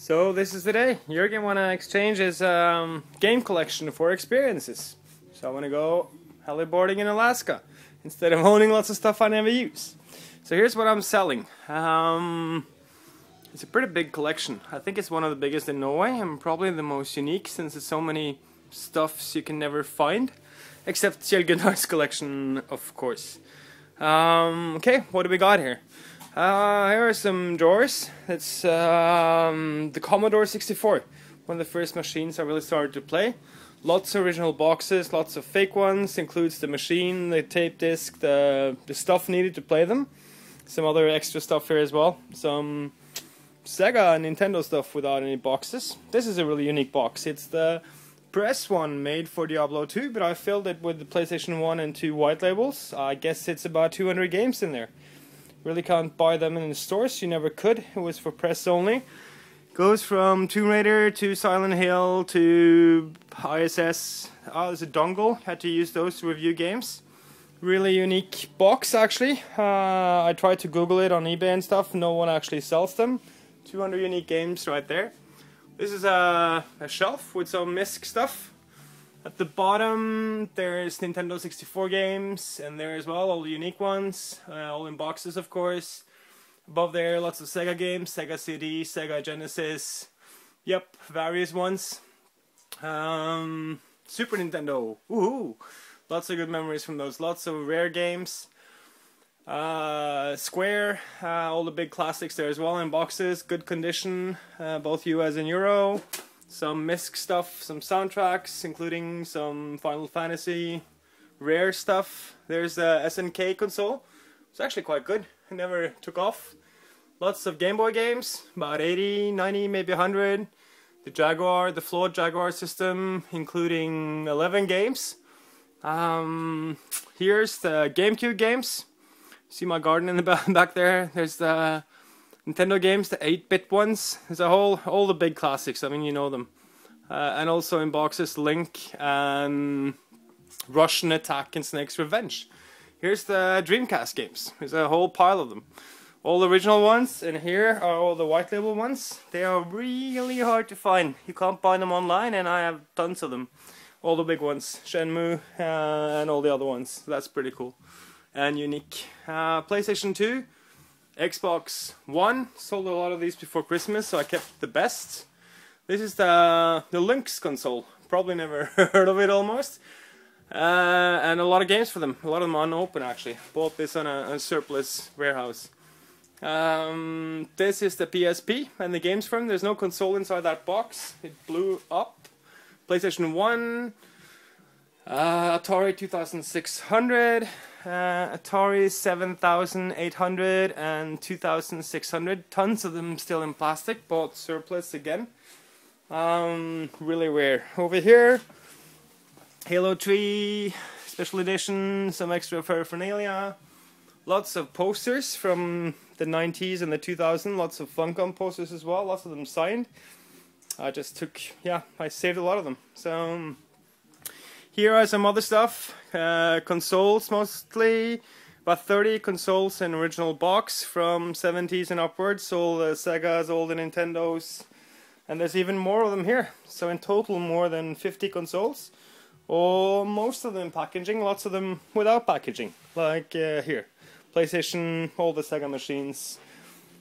So this is the day. Jürgen wanna exchange his game collection for experiences. So I wanna go heliboarding in Alaska instead of owning lots of stuff I never use. So here's what I'm selling. It's a pretty big collection. I think it's one of the biggest in Norway and probably the most unique since there's so many stuffs you can never find. Except Kjell Gunnar's collection, of course. Okay, what do we got here? Here are some drawers. It's the Commodore 64, one of the first machines I really started to play. Lots of original boxes, lots of fake ones, includes the machine, the tape disc, the stuff needed to play them. Some other extra stuff here as well. Some Sega and Nintendo stuff without any boxes. This is a really unique box. It's the press one made for Diablo 2, but I filled it with the PlayStation 1 and 2 white labels. I guess it's about 200 games in there. Really can't buy them in the stores, you never could. It was for press only. Goes from Tomb Raider to Silent Hill to ISS. Oh, there's a dongle, had to use those to review games. Really unique box actually. I tried to Google it on eBay and stuff, no one actually sells them. 200 unique games right there. This is a shelf with some MISC stuff. At the bottom there's Nintendo 64 games, and there as well, all the unique ones, all in boxes of course. Above there lots of Sega games, Sega CD, Sega Genesis, yep, various ones. Super Nintendo, woohoo! Lots of good memories from those, lots of rare games. Square, all the big classics there as well in boxes, good condition, both US and Euro. Some MISC stuff, some soundtracks, including some Final Fantasy, rare stuff. There's the SNK console. It's actually quite good. It never took off. Lots of Game Boy games, about 80, 90, maybe 100. The Jaguar, the flawed Jaguar system, including 11 games. Here's the GameCube games. See my garden in the back there. There's the Nintendo games, the 8-bit ones. There's all the big classics, I mean you know them. And also in boxes, Link and Russian Attack and Snake's Revenge. Here's the Dreamcast games. There's a whole pile of them. All the original ones, and here are all the white label ones. They are really hard to find. You can't buy them online, and I have tons of them. All the big ones, Shenmue and all the other ones. That's pretty cool and unique. PlayStation 2. Xbox One, sold a lot of these before Christmas, so I kept the best. This is the Lynx console, probably never heard of it almost. And a lot of games for them, a lot of them unopened actually. Bought this on a surplus warehouse. This is the PSP and the games from. There's no console inside that box, it blew up. PlayStation 1, Atari 2600. Atari 7800 and 2600, tons of them still in plastic, bought surplus again. Really rare. Over here, Halo 3 special edition, some extra paraphernalia, lots of posters from the 90s and the 2000s, lots of Funcom posters as well, lots of them signed. I saved a lot of them. So here are some other stuff, consoles mostly, about 30 consoles in original box from 70s and upwards, all the Segas, all the Nintendos, and there's even more of them here. So in total more than 50 consoles, or most of them in packaging, lots of them without packaging, like here. PlayStation, all the Sega machines.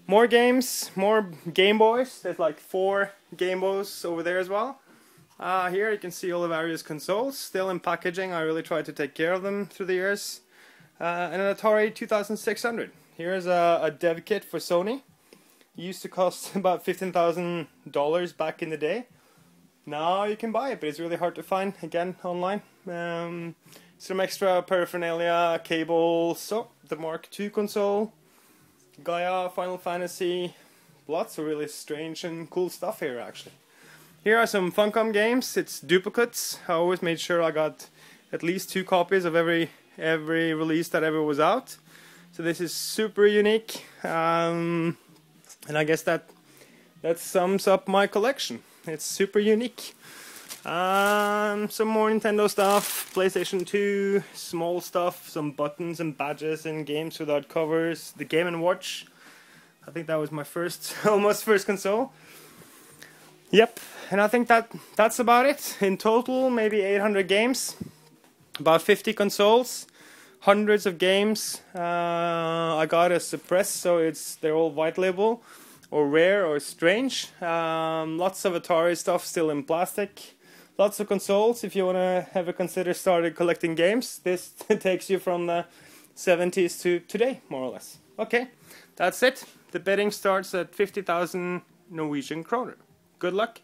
More games, more Game Boys, there's like 4 Game Boys over there as well. Here you can see all the various consoles, still in packaging. I really tried to take care of them through the years. And an Atari 2600. Here's a dev kit for Sony. It used to cost about $15,000 back in the day. Now you can buy it, but it's really hard to find, again, online. Some extra paraphernalia, cables, so the Mark II console, Gaia, Final Fantasy, lots of really strange and cool stuff here actually. Here are some Funcom games. It's duplicates. I always made sure I got at least 2 copies of every release that ever was out. So this is super unique, and I guess that sums up my collection. It's super unique. Some more Nintendo stuff, PlayStation 2, small stuff, some buttons and badges and games without covers, the Game & Watch. I think that was my almost first console. Yep, and I think that's about it. In total, maybe 800 games, about 50 consoles, hundreds of games. I got a suppress, so they're all white label, or rare, or strange. Lots of Atari stuff still in plastic. Lots of consoles. If you want to ever consider starting collecting games, this takes you from the 70s to today, more or less. Okay, that's it. The betting starts at 50,000 Norwegian kroner. Good luck.